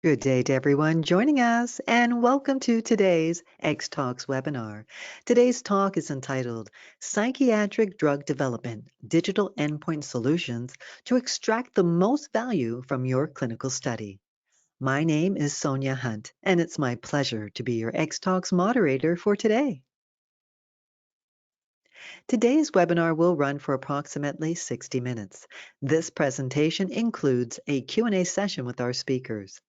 Good day to everyone joining us, and welcome to today's X Talks webinar. Today's talk is entitled Psychiatric Drug Development Digital Endpoint Solutions to Extract the Most Value from Your Clinical Study. My name is Sonia Hunt, and it's my pleasure to be your X Talks moderator for today. Today's webinar will run for approximately 60 minutes. This presentation includes a Q&A session with our speakers.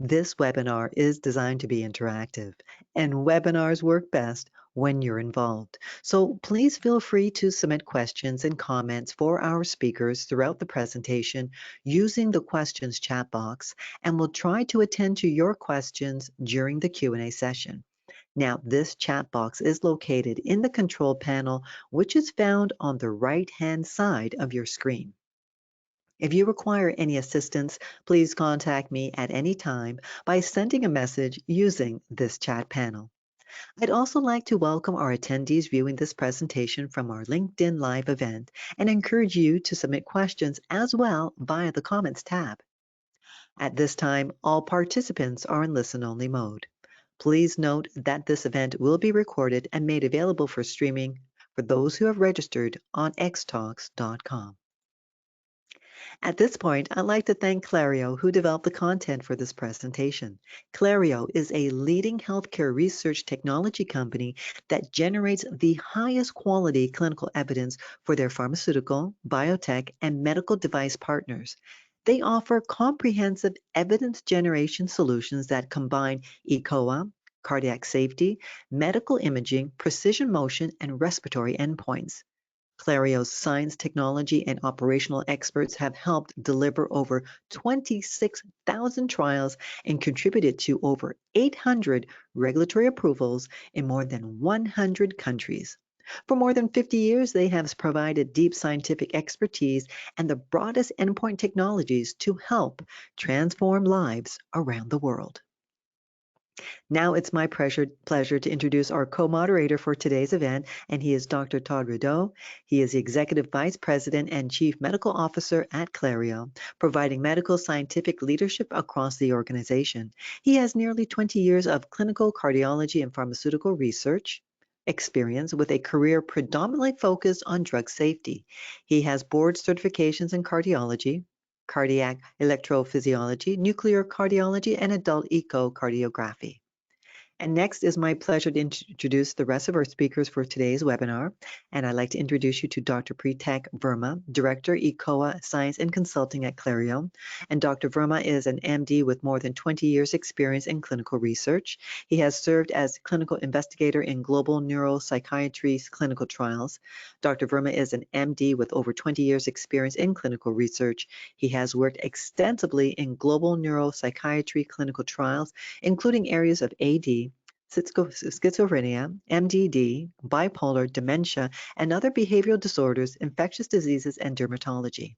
This webinar is designed to be interactive, and webinars work best when you're involved. So please feel free to submit questions and comments for our speakers throughout the presentation using the questions chat box, and we'll try to attend to your questions during the Q&A session. Now, this chat box is located in the control panel, which is found on the right-hand side of your screen. If you require any assistance, please contact me at any time by sending a message using this chat panel. I'd also like to welcome our attendees viewing this presentation from our LinkedIn Live event and encourage you to submit questions as well via the comments tab. At this time, all participants are in listen-only mode. Please note that this event will be recorded and made available for streaming for those who have registered on xtalks.com. At this point, I'd like to thank Clario, who developed the content for this presentation. Clario is a leading healthcare research technology company that generates the highest quality clinical evidence for their pharmaceutical, biotech, and medical device partners. They offer comprehensive evidence generation solutions that combine eCOA, cardiac safety, medical imaging, precision motion, and respiratory endpoints. Clario's science, technology, and operational experts have helped deliver over 26,000 trials and contributed to over 800 regulatory approvals in more than 100 countries. For more than 50 years, they have provided deep scientific expertise and the broadest endpoint technologies to help transform lives around the world. Now it's my pleasure to introduce our co-moderator for today's event, and he is Dr. Todd Rideau. He is the Executive Vice President and Chief Medical Officer at Clario, providing medical scientific leadership across the organization. He has nearly 20 years of clinical cardiology and pharmaceutical research experience with a career predominantly focused on drug safety. He has board certifications in cardiology, cardiac electrophysiology, nuclear cardiology, and adult echocardiography. And next is my pleasure to introduce the rest of our speakers for today's webinar. And I'd like to introduce you to Dr. Preetak Verma, Director, eCOA Science and Consulting at Clario. And Dr. Verma is an MD with more than 20 years experience in clinical research. He has served as clinical investigator in global neuropsychiatry clinical trials. Dr. Verma is an MD with over 20 years experience in clinical research. He has worked extensively in global neuropsychiatry clinical trials, including areas of AD, schizophrenia, MDD, bipolar, dementia, and other behavioral disorders, infectious diseases, and dermatology.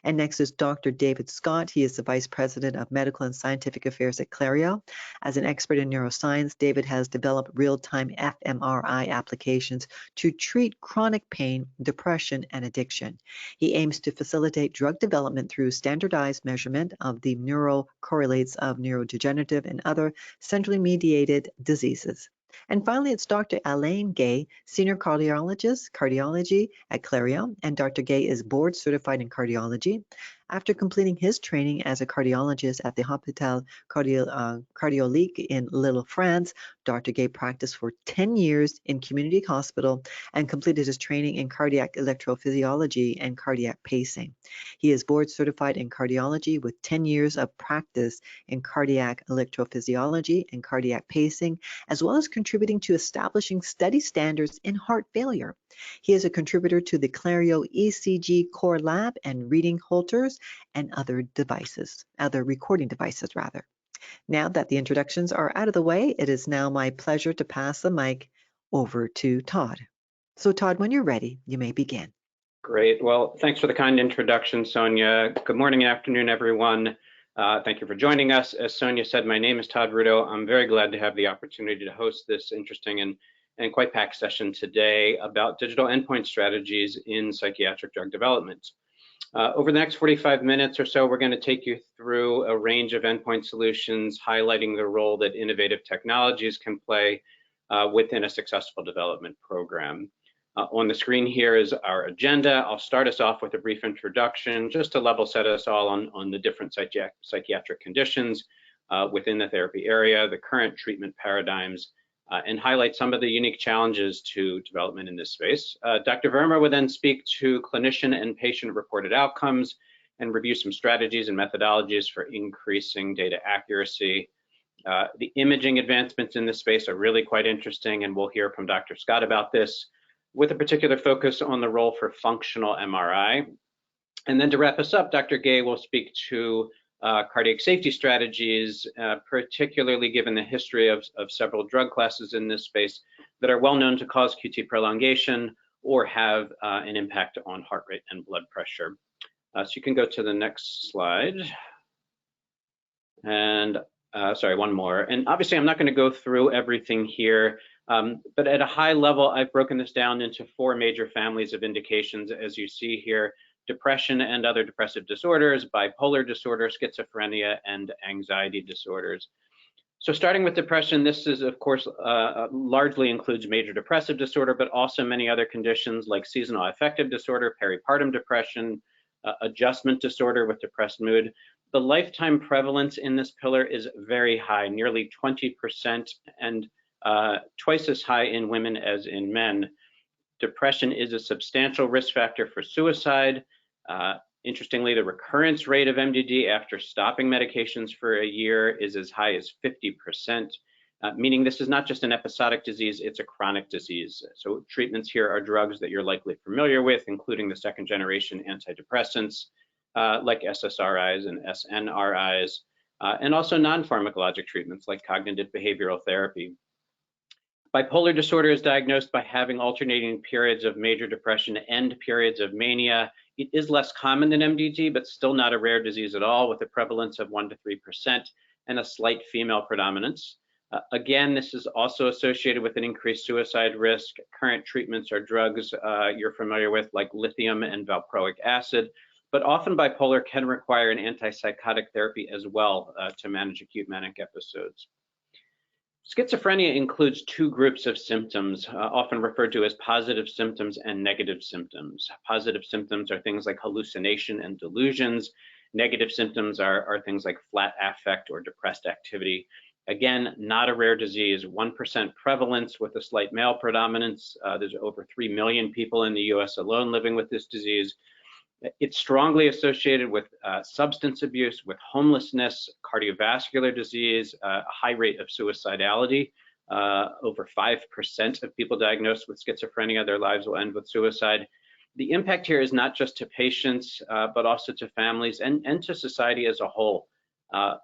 And next is Dr. David Scott. He is the Vice President of Medical and Scientific Affairs at Clario. As an expert in neuroscience, David has developed real-time fMRI applications to treat chronic pain, depression, and addiction. He aims to facilitate drug development through standardized measurement of the neurocorrelates of neurodegenerative and other centrally mediated diseases. And finally, it's Dr. Alain Gay, Senior Cardiology at Clario, and Dr. Gay is board certified in cardiology. After completing his training as a cardiologist at the Hôpital Cardiolique in Lille, France, Dr. Gay practiced for 10 years in community hospital and completed his training in cardiac electrophysiology and cardiac pacing. He is board certified in cardiology with 10 years of practice in cardiac electrophysiology and cardiac pacing, as well as contributing to establishing study standards in heart failure. He is a contributor to the Clario ECG Core Lab and reading Holters and other recording devices rather. Now that the introductions are out of the way, it is now my pleasure to pass the mic over to Todd. So Todd, when you're ready, you may begin. Great. Well, thanks for the kind introduction, Sonia. Good morning and afternoon, everyone. Thank you for joining us. As Sonia said, my name is Todd Rideau. I'm very glad to have the opportunity to host this interesting and quite packed session today about digital endpoint strategies in psychiatric drug development. Over the next 45 minutes or so, we're going to take you through a range of endpoint solutions, highlighting the role that innovative technologies can play within a successful development program. On the screen here is our agenda. I'll start us off with a brief introduction, just to level set us all on the different psychiatric conditions within the therapy area, the current treatment paradigms, and highlight some of the unique challenges to development in this space. Dr. Verma will then speak to clinician and patient-reported outcomes and review some strategies and methodologies for increasing data accuracy. The imaging advancements in this space are really quite interesting, and we'll hear from Dr. Scott about this, with a particular focus on the role for functional MRI. And then to wrap us up, Dr. Gay will speak to cardiac safety strategies, particularly given the history of several drug classes in this space that are well known to cause QT prolongation or have an impact on heart rate and blood pressure. So you can go to the next slide. And sorry, one more. And obviously, I'm not going to go through everything here, but at a high level, I've broken this down into 4 major families of indications, as you see here: depression and other depressive disorders, bipolar disorder, schizophrenia, and anxiety disorders. So starting with depression, this is, of course, largely includes major depressive disorder, but also many other conditions like seasonal affective disorder, peripartum depression, adjustment disorder with depressed mood. The lifetime prevalence in this pillar is very high, nearly 20%, and twice as high in women as in men. Depression is a substantial risk factor for suicide. Interestingly, the recurrence rate of MDD after stopping medications for a year is as high as 50%, meaning this is not just an episodic disease, it's a chronic disease. So treatments here are drugs that you're likely familiar with, including the second generation antidepressants like SSRIs and SNRIs, and also non-pharmacologic treatments like cognitive behavioral therapy. Bipolar disorder is diagnosed by having alternating periods of major depression and periods of mania. It is less common than MDD, but still not a rare disease at all, with a prevalence of 1 to 3% and a slight female predominance. Again, this is also associated with an increased suicide risk. Current treatments are drugs you're familiar with, like lithium and valproic acid, but often bipolar can require an antipsychotic therapy as well to manage acute manic episodes. Schizophrenia includes 2 groups of symptoms, often referred to as positive symptoms and negative symptoms. Positive symptoms are things like hallucination and delusions. Negative symptoms are things like flat affect or depressed activity. Again, not a rare disease, 1% prevalence with a slight male predominance. There's over 3 million people in the US alone living with this disease. It's strongly associated with substance abuse, with homelessness, cardiovascular disease, a high rate of suicidality. Over 5% of people diagnosed with schizophrenia, their lives will end with suicide. The impact here is not just to patients, but also to families and to society as a whole.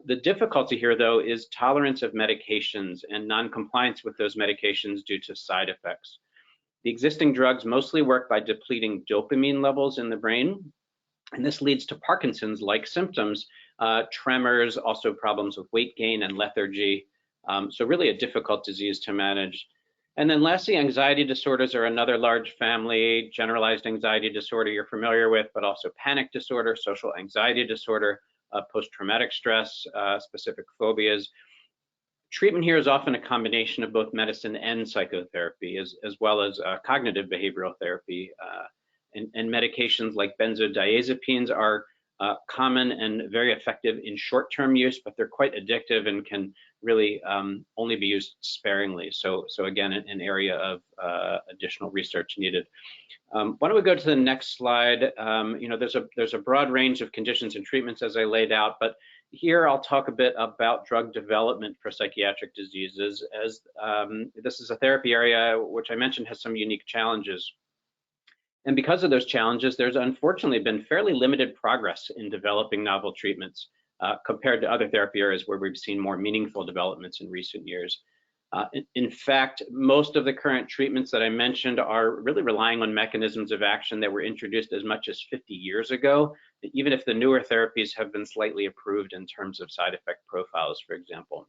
The difficulty here, though, is tolerance of medications and non-compliance with those medications due to side effects. The existing drugs mostly work by depleting dopamine levels in the brain, and this leads to Parkinson's-like symptoms, tremors, also problems with weight gain and lethargy. So really a difficult disease to manage. And then lastly, anxiety disorders are another large family. Generalized anxiety disorder you're familiar with, but also panic disorder, social anxiety disorder, post-traumatic stress, specific phobias. Treatment here is often a combination of both medicine and psychotherapy, as well as cognitive behavioral therapy. And medications like benzodiazepines are common and very effective in short-term use, but they're quite addictive and can really only be used sparingly. So again, an area of additional research needed. Why don't we go to the next slide? There's a broad range of conditions and treatments as I laid out, but here I'll talk a bit about drug development for psychiatric diseases, as this is a therapy area which I mentioned has some unique challenges. And because of those challenges, there's unfortunately been fairly limited progress in developing novel treatments compared to other therapy areas where we've seen more meaningful developments in recent years. In fact, most of the current treatments that I mentioned are really relying on mechanisms of action that were introduced as much as 50 years ago, even if the newer therapies have been slightly improved in terms of side effect profiles, for example.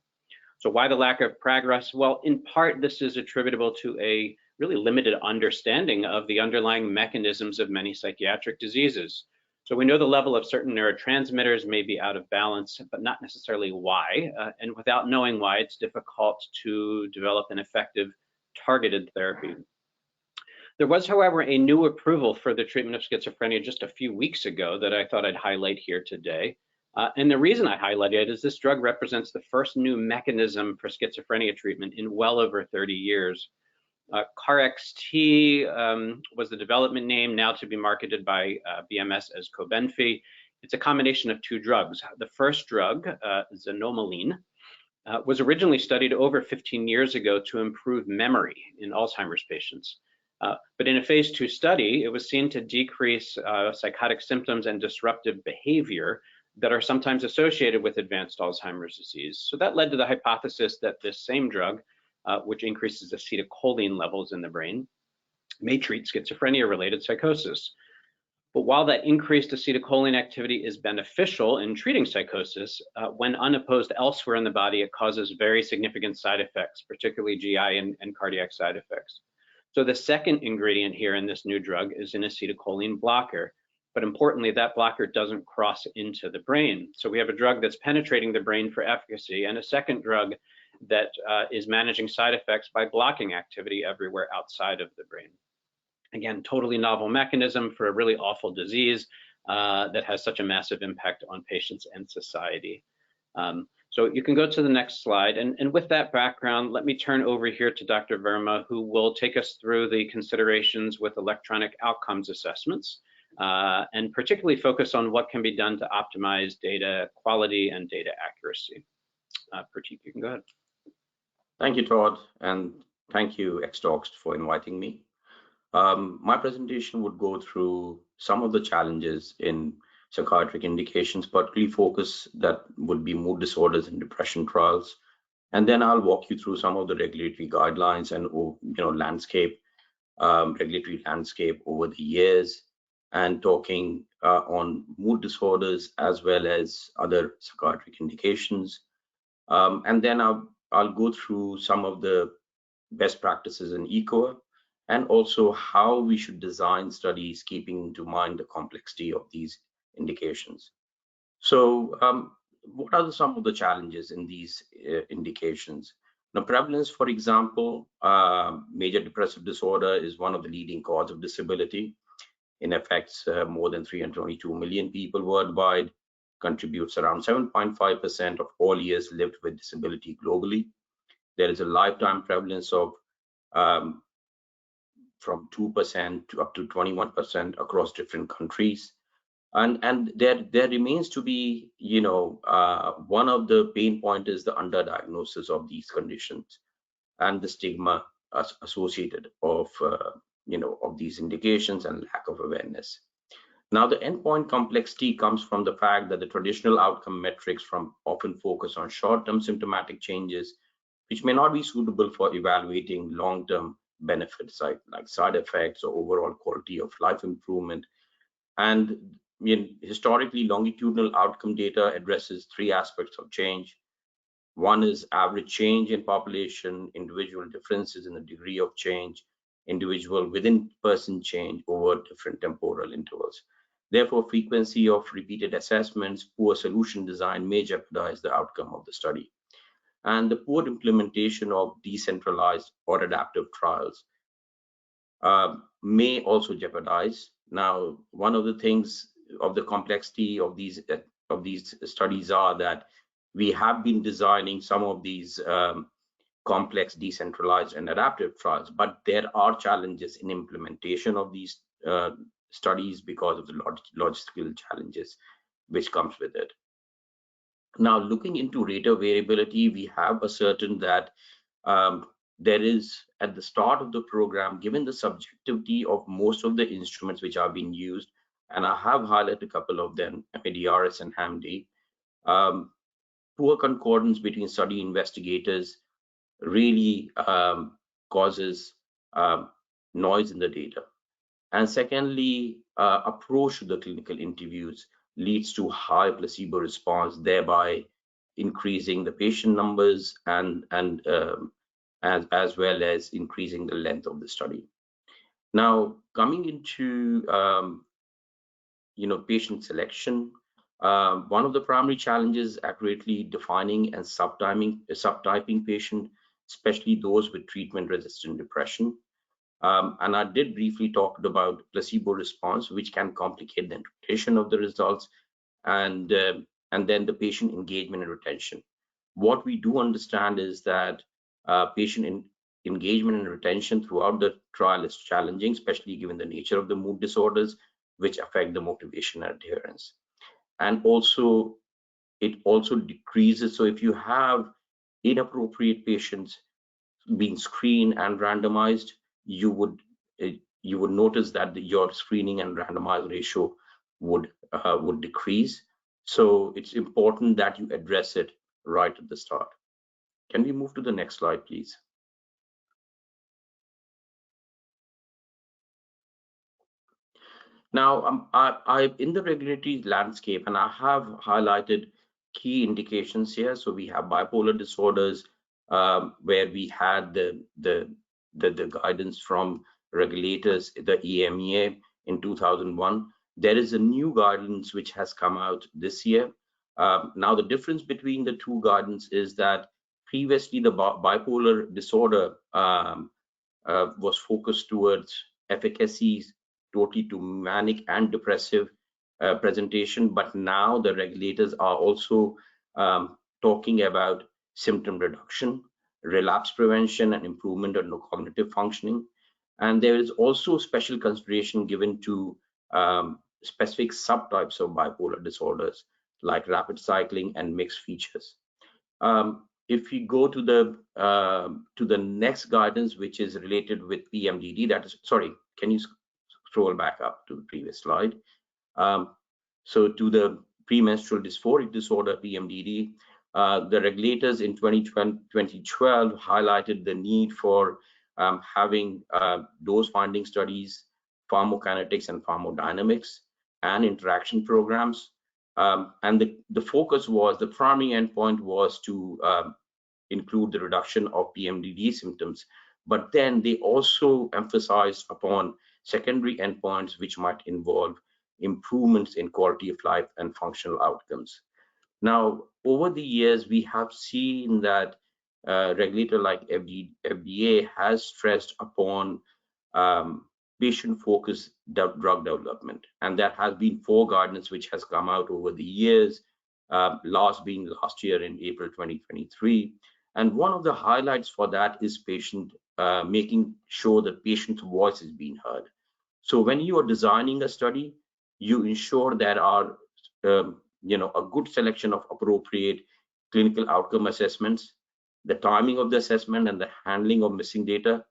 So why the lack of progress? Well, in part, this is attributable to a really limited understanding of the underlying mechanisms of many psychiatric diseases. So we know the level of certain neurotransmitters may be out of balance, but not necessarily why. And without knowing why, it's difficult to develop an effective targeted therapy. There was, however, a new approval for the treatment of schizophrenia just a few weeks ago that I thought I'd highlight here today. And the reason I highlight it is this drug represents the first new mechanism for schizophrenia treatment in well over 30 years. CARXT was the development name, now to be marketed by BMS as Cobenfy. It's a combination of two drugs. The first drug, xanomeline, was originally studied over 15 years ago to improve memory in Alzheimer's patients. But in a phase 2 study, it was seen to decrease psychotic symptoms and disruptive behavior that are sometimes associated with advanced Alzheimer's disease. So that led to the hypothesis that this same drug, which increases acetylcholine levels in the brain, may treat schizophrenia-related psychosis. But while that increased acetylcholine activity is beneficial in treating psychosis, when unopposed elsewhere in the body, it causes very significant side effects, particularly GI and cardiac side effects. So the second ingredient here in this new drug is an acetylcholine blocker. But importantly, that blocker doesn't cross into the brain. So we have a drug that's penetrating the brain for efficacy and a second drug that is managing side effects by blocking activity everywhere outside of the brain. Again, totally novel mechanism for a really awful disease that has such a massive impact on patients and society. So you can go to the next slide. And with that background, let me turn over here to Dr. Verma, who will take us through the considerations with electronic outcomes assessments, and particularly focus on what can be done to optimize data quality and data accuracy. Pratik, you can go ahead. Thank you, Todd, and thank you, XTalks, for inviting me. My presentation would go through some of the challenges in psychiatric indications, particularly focus that would be mood disorders and depression trials. And then I'll walk you through some of the regulatory guidelines and regulatory landscape over the years, and talking on mood disorders as well as other psychiatric indications. And then I'll go through some of the best practices in eCOA, and also how we should design studies keeping in mind the complexity of these indications. So what are some of the challenges in these indications? Now, prevalence, for example, major depressive disorder is one of the leading causes of disability. It affects more than 322 million people worldwide, contributes around 7.5% of all years lived with disability globally. There is a lifetime prevalence of from 2% to up to 21% across different countries. And there remains to be, one of the pain points is the underdiagnosis of these conditions and the stigma associated of these indications and lack of awareness. Now, the endpoint complexity comes from the fact that the traditional outcome metrics often focus on short-term symptomatic changes, which may not be suitable for evaluating long-term benefits like side effects or overall quality of life improvement. And historically, longitudinal outcome data addresses three aspects of change. One is average change in population, individual differences in the degree of change, individual within person change over different temporal intervals. Therefore, frequency of repeated assessments, poor solution design may jeopardize the outcome of the study. And the poor implementation of decentralized or adaptive trials may also jeopardize. Now, one of the things of the complexity of these studies are that we have been designing some of these complex decentralized and adaptive trials, but there are challenges in implementation of these studies because of the logistical challenges which comes with it. Now, looking into rate of variability, we have ascertained that there is, at the start of the program, given the subjectivity of most of the instruments which are being used, and I have highlighted a couple of them, MADRS and HAM-D, poor concordance between study investigators really causes noise in the data. And secondly, approach to the clinical interviews leads to high placebo response, thereby increasing the patient numbers and as well as increasing the length of the study. Now, coming into patient selection. One of the primary challenges accurately defining and subtyping patient, especially those with treatment-resistant depression. And I did briefly talk about placebo response, which can complicate the interpretation of the results, and then the patient engagement and retention. What we do understand is that patient engagement and retention throughout the trial is challenging, especially given the nature of the mood disorders, which affect the motivation and adherence. And also, it also decreases. So if you have inappropriate patients being screened and randomized, you would notice that your screening and randomized ratio would decrease. So it's important that you address it right at the start. Can we move to the next slide, please? Now, I in the regulatory landscape, and I have highlighted key indications here. So we have bipolar disorders, where we had the guidance from regulators, the EMEA in 2001. There is a new guidance which has come out this year. Now, the difference between the two guidance is that previously the bipolar disorder was focused towards efficacy totally to manic and depressive presentation, but now the regulators are also talking about symptom reduction, relapse prevention, and improvement of cognitive functioning. And there is also special consideration given to specific subtypes of bipolar disorders, like rapid cycling and mixed features. If we go to the next guidance, which is related with PMDD, that is, sorry, can you scroll back up to the previous slide? So to the premenstrual dysphoric disorder, PMDD, the regulators in 2012 highlighted the need for having dose finding studies, pharmacokinetics and pharmacodynamics, and interaction programs. And the focus was, the primary endpoint was to include the reduction of PMDD symptoms, but then they also emphasized upon secondary endpoints which might involve improvements in quality of life and functional outcomes. Now, over the years, we have seen that regulator like FDA has stressed upon patient-focused drug development, and that has been 4 guidance which has come out over the years, last year in April 2023. And one of the highlights for that is patient making sure that patient's voice is being heard. So when you are designing a study, you ensure there are a good selection of appropriate clinical outcome assessments, the timing of the assessment, and the handling of missing data.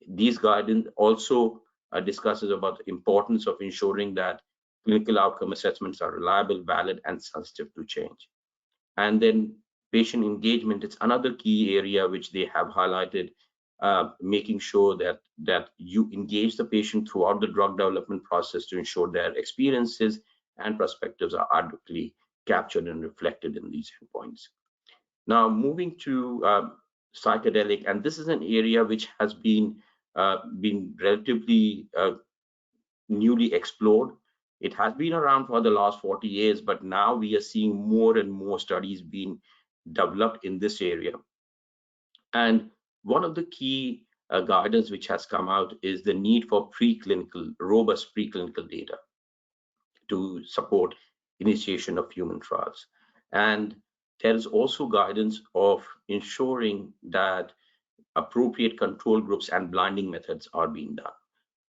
These guidance also discusses about the importance of ensuring that clinical outcome assessments are reliable, valid, and sensitive to change. And then patient engagement is another key area which they have highlighted, making sure that you engage the patient throughout the drug development process to ensure their experiences and perspectives are adequately captured and reflected in these endpoints. Now, moving to psychedelic, and this is an area which has been relatively newly explored. It has been around for the last 40 years, but now we are seeing more and more studies being developed in this area. And one of the key guidance which has come out is the need for robust preclinical data to support initiation of human trials. And there is also guidance of ensuring that appropriate control groups and blinding methods are being done.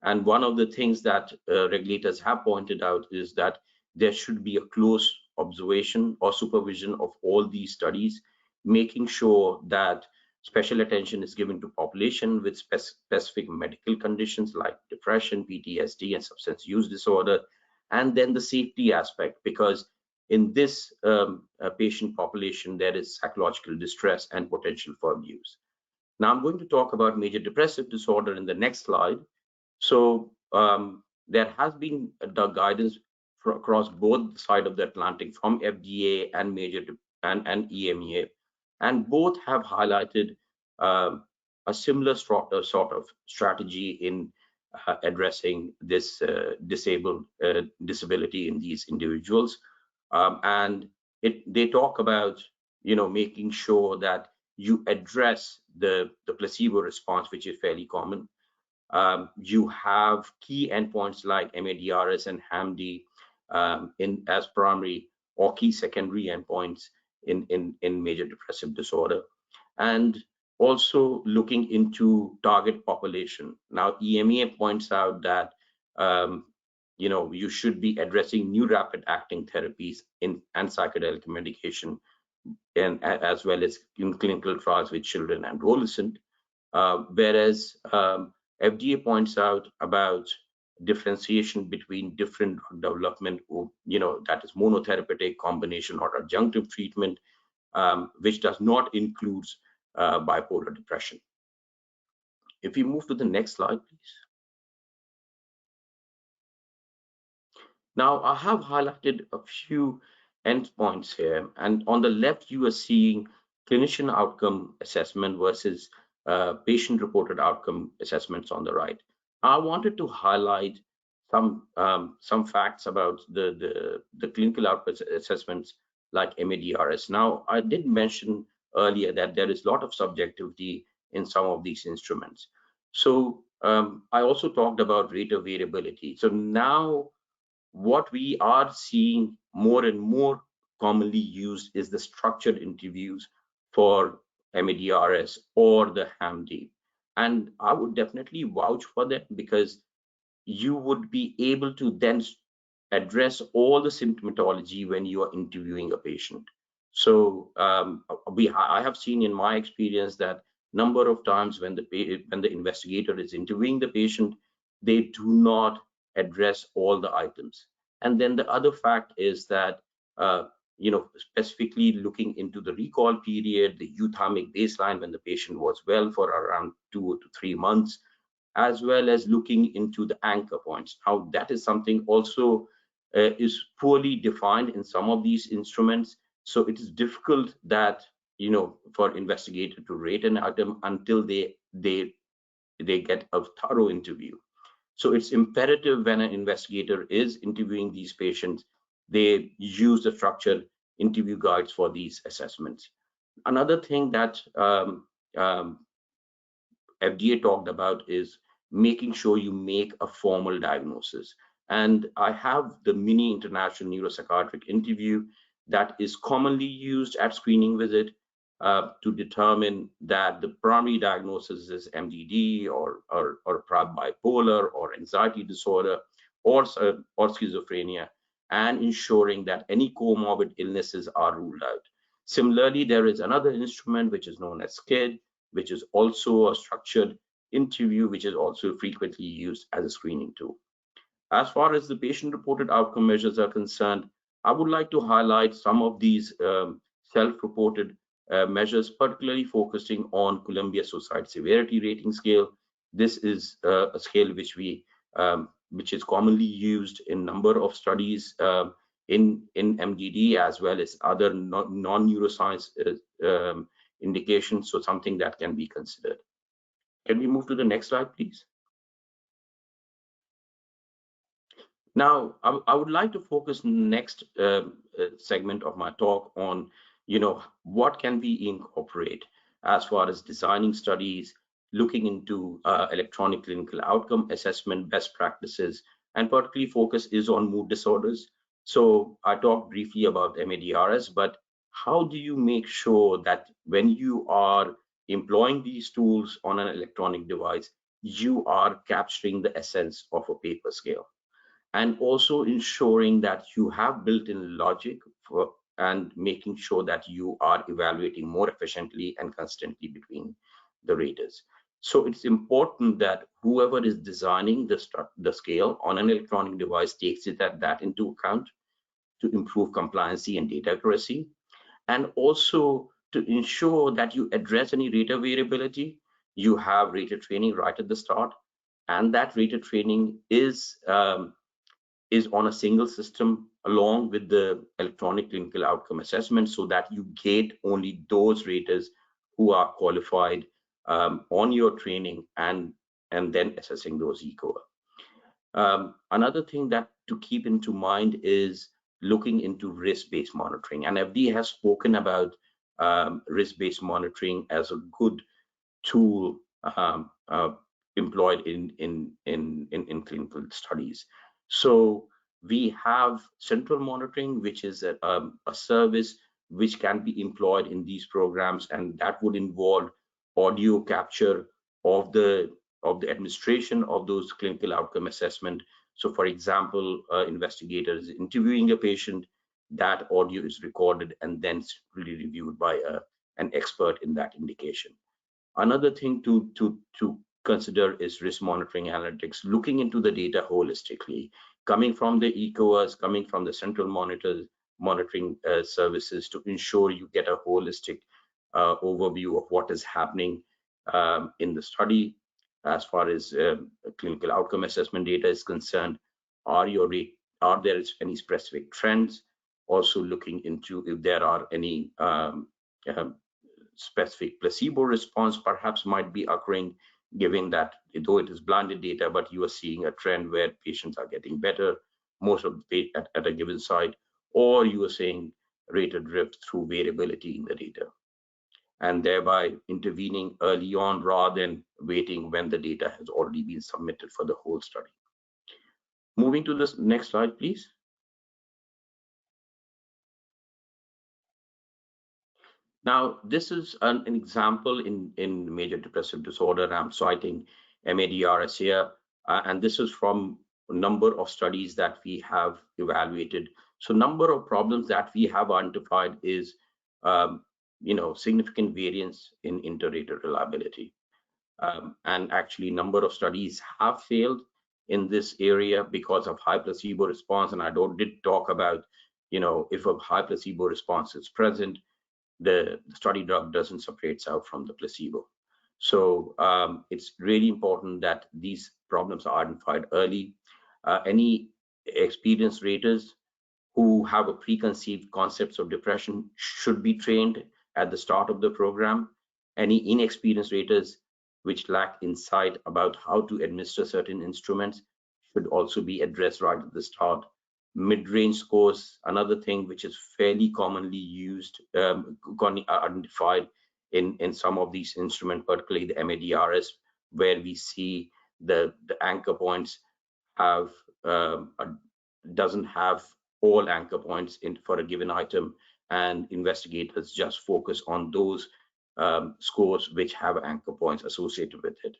And one of the things that regulators have pointed out is that there should be a close observation or supervision of all these studies, making sure that special attention is given to population with specific medical conditions like depression, PTSD, and substance use disorder, and then the safety aspect, because in this patient population, there is psychological distress and potential for abuse. Now, I'm going to talk about major depressive disorder in the next slide. So there has been the guidance across both sides of the Atlantic from FDA and and EMEA, and both have highlighted a similar sort of strategy in addressing this disability in these individuals. And they talk about, making sure that you address the placebo response, which is fairly common. You have key endpoints like MADRS and HAM-D as primary or key secondary endpoints in major depressive disorder, and also looking into target population. Now, EMEA points out that you should be addressing new rapid acting therapies and psychedelic medication, and as well as in clinical trials with children and adolescents. Whereas FDA points out about differentiation between different drug development, that is monotherapeutic, combination, or adjunctive treatment, which does not include bipolar depression. If we move to the next slide, please. Now, I have highlighted a few endpoints here, and on the left, you are seeing clinician outcome assessment versus patient-reported outcome assessments on the right. I wanted to highlight some facts about the clinical outcome assessments like MADRS. Now, I did mention earlier that there is a lot of subjectivity in some of these instruments. So I also talked about rate of variability. So now what we are seeing more and more commonly used is the structured interviews for MADRS or the HAM-D. And I would definitely vouch for that, because you would be able to then address all the symptomatology when you are interviewing a patient. So I have seen in my experience that number of times when the investigator is interviewing the patient, they do not address all the items. And then the other fact is that specifically looking into the recall period, the euthymic baseline when the patient was well for around 2 to 3 months, as well as looking into the anchor points. Now, that is something also is poorly defined in some of these instruments. So it is difficult that, for investigator to rate an item until they get a thorough interview. So it's imperative when an investigator is interviewing these patients, they use the structured interview guides for these assessments. Another thing that FDA talked about is making sure you make a formal diagnosis. And I have the mini international neuropsychiatric interview that is commonly used at screening visit to determine that the primary diagnosis is MDD or bipolar or anxiety disorder or schizophrenia, and ensuring that any comorbid illnesses are ruled out. Similarly, there is another instrument which is known as SCID, which is also a structured interview, which is also frequently used as a screening tool. As far as the patient-reported outcome measures are concerned, I would like to highlight some of these self-reported measures, particularly focusing on Columbia Suicide Severity Rating Scale. This is a scale which is commonly used in number of studies in MDD, as well as other non-neuroscience indications, so something that can be considered. Can we move to the next slide, please? Now, I would like to focus next segment of my talk on, what can we incorporate as far as designing studies, looking into electronic clinical outcome assessment best practices, and particularly focus is on mood disorders. So I talked briefly about MADRS, but how do you make sure that when you are employing these tools on an electronic device, you are capturing the essence of a paper scale? And also ensuring that you have built-in logic and making sure that you are evaluating more efficiently and constantly between the raters. So it's important that whoever is designing the scale on an electronic device takes that into account to improve compliancy and data accuracy, and also to ensure that you address any rater variability. You have rater training right at the start, and that rater training is on a single system along with the electronic clinical outcome assessment, so that you get only those raters who are qualified on your training and and then assessing those eCOA. Another thing that to keep into mind is looking into risk-based monitoring, and FDA has spoken about risk-based monitoring as a good tool employed in clinical studies. So we have central monitoring, which is a service which can be employed in these programs, and that would involve audio capture of the administration of those clinical outcome assessment. So for example, investigators interviewing a patient, that audio is recorded and then really reviewed by an expert in that indication. Another thing to consider is risk monitoring analytics, looking into the data holistically, coming from the eCOAs, coming from the central monitoring services, to ensure you get a holistic overview of what is happening in the study as far as clinical outcome assessment data is concerned. Are there any specific trends? Also looking into if there are any specific placebo response perhaps might be occurring, given that though it is blinded data, but you are seeing a trend where patients are getting better most of the at a given site, or you are seeing rated drift through variability in the data, and thereby intervening early on rather than waiting when the data has already been submitted for the whole study. Moving to this next slide, please. Now, this is an example in major depressive disorder. I'm citing MADRS here, and this is from a number of studies that we have evaluated. So number of problems that we have identified is, significant variance in inter-rater reliability. And actually, number of studies have failed in this area because of high placebo response. And I did talk about, if a high placebo response is present, the study drug doesn't separate out from the placebo. So it's really important that these problems are identified early. Any experienced raters who have a preconceived concepts of depression should be trained at the start of the program. Any inexperienced raters which lack insight about how to administer certain instruments should also be addressed right at the start. Mid-range scores, another thing which is fairly commonly used, identified in some of these instruments, particularly the MADRS, where we see the anchor points have doesn't have all anchor points for a given item, and investigators just focus on those scores which have anchor points associated with it.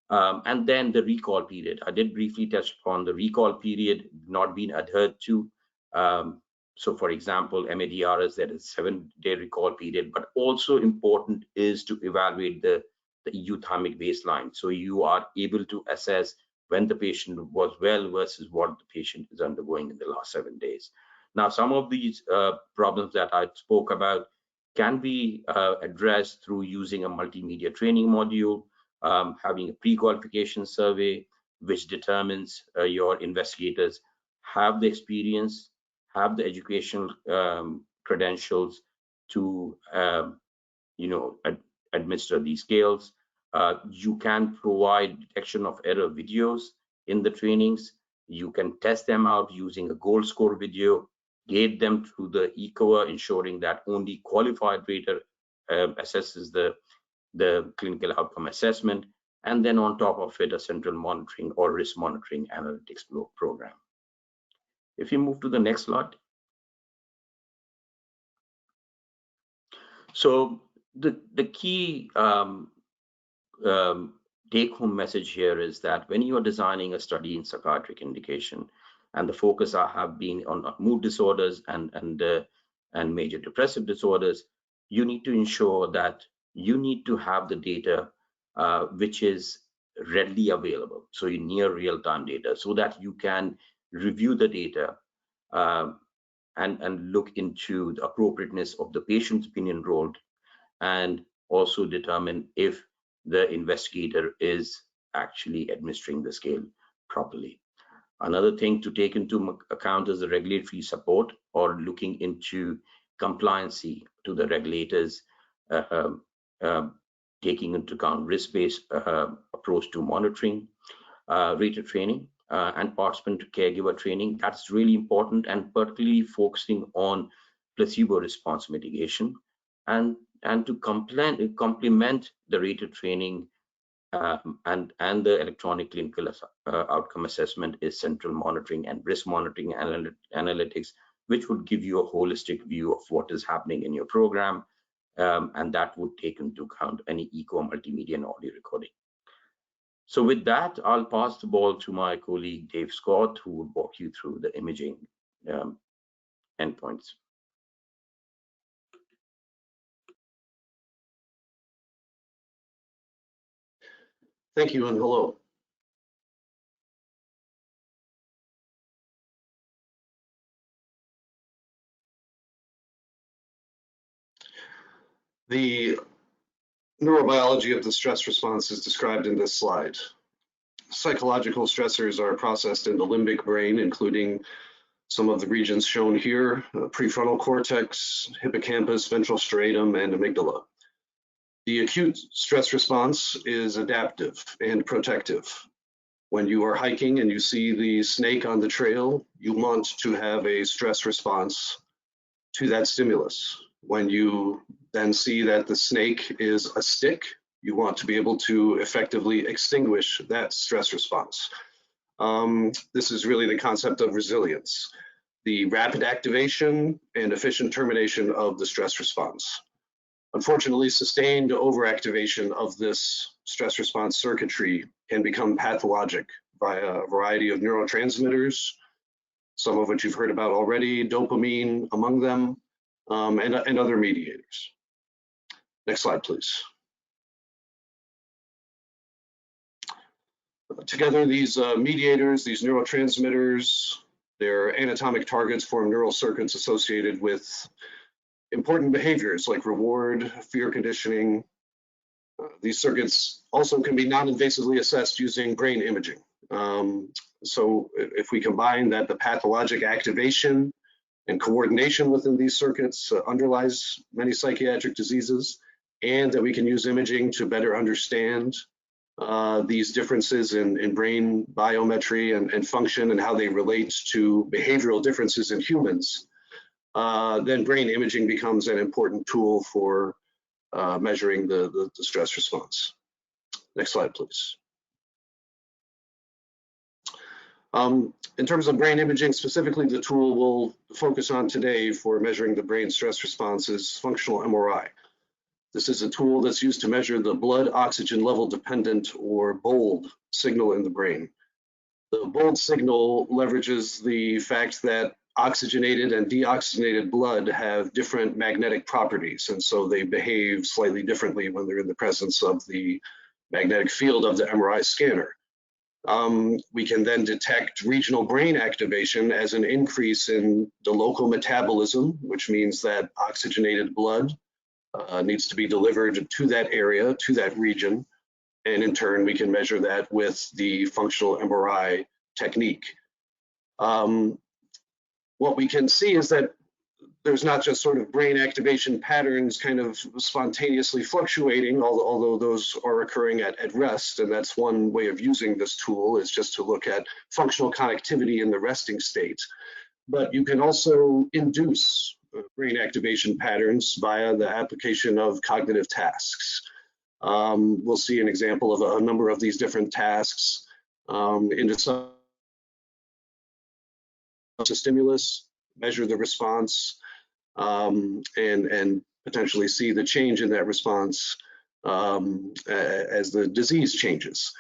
And then the recall period. I did briefly touch upon the recall period not being adhered to. So for example, MADRS, there is 7-day recall period, but also important is to evaluate the euthymic baseline. So you are able to assess when the patient was well versus what the patient is undergoing in the last 7 days. Now, some of these problems that I spoke about can be addressed through using a multimedia training module, having a pre-qualification survey, which determines your investigators have the experience, have the educational credentials to, administer these scales. You can provide detection of error videos in the trainings. You can test them out using a gold score video, gate them through the eCOA, ensuring that only qualified rater assesses the clinical outcome assessment, and then on top of it, a central monitoring or risk monitoring analytics program. If you move to the next slide. So the key take-home message here is that when you are designing a study in psychiatric indication, and the focus have been on mood disorders and major depressive disorders, you need to ensure that you need to have the data which is readily available, so you near real-time data, so that you can review the data and look into the appropriateness of the patients being enrolled, and also determine if the investigator is actually administering the scale properly. Another thing to take into account is the regulatory support, or looking into compliancy to the regulators, taking into account risk-based approach to monitoring, rated training, and participant to caregiver training. That's really important, and particularly focusing on placebo response mitigation, and to complement the rated training and the electronic clinical outcome assessment is central monitoring and risk monitoring analytics, which would give you a holistic view of what is happening in your program, and that would take into account any eCOA multimedia and audio recording. So with that, I'll pass the ball to my colleague Dave Scott, who will walk you through the imaging endpoints. Thank you and hello. The neurobiology of the stress response is described in this slide. Psychological stressors are processed in the limbic brain, including some of the regions shown here: prefrontal cortex, hippocampus, ventral striatum, and amygdala. The acute stress response is adaptive and protective. When you are hiking and you see the snake on the trail, you want to have a stress response to that stimulus. When you then see that the snake is a stick, you want to be able to effectively extinguish that stress response. This is really the concept of resilience, the rapid activation and efficient termination of the stress response. Unfortunately, sustained overactivation of this stress response circuitry can become pathologic by a variety of neurotransmitters, some of which you've heard about already, dopamine among them, and other mediators. Next slide, please. Together, these mediators, these neurotransmitters, their anatomic targets form neural circuits associated with important behaviors like reward, fear conditioning. These circuits also can be non-invasively assessed using brain imaging. So if we combine that the pathologic activation and coordination within these circuits underlies many psychiatric diseases, and that we can use imaging to better understand these differences in brain biometry and function and how they relate to behavioral differences in humans, then brain imaging becomes an important tool for measuring the stress response. Next slide, please. In terms of brain imaging specifically, the tool we'll focus on today for measuring the brain stress response is functional MRI. This is a tool that's used to measure the blood oxygen level dependent, or BOLD, signal in the brain. The BOLD signal leverages the fact that oxygenated and deoxygenated blood have different magnetic properties, and so they behave slightly differently when they're in the presence of the magnetic field of the MRI scanner. We can then detect regional brain activation as an increase in the local metabolism, which means that oxygenated blood needs to be delivered to that area, to that region, and in turn we can measure that with the functional MRI technique. What we can see is that there's not just sort of brain activation patterns kind of spontaneously fluctuating, although those are occurring at rest, and that's one way of using this tool, is just to look at functional connectivity in the resting state. But you can also induce brain activation patterns via the application of cognitive tasks. We'll see an example of a number of these different tasks into some stimulus, measure the response, and potentially see the change in that response as the disease changes.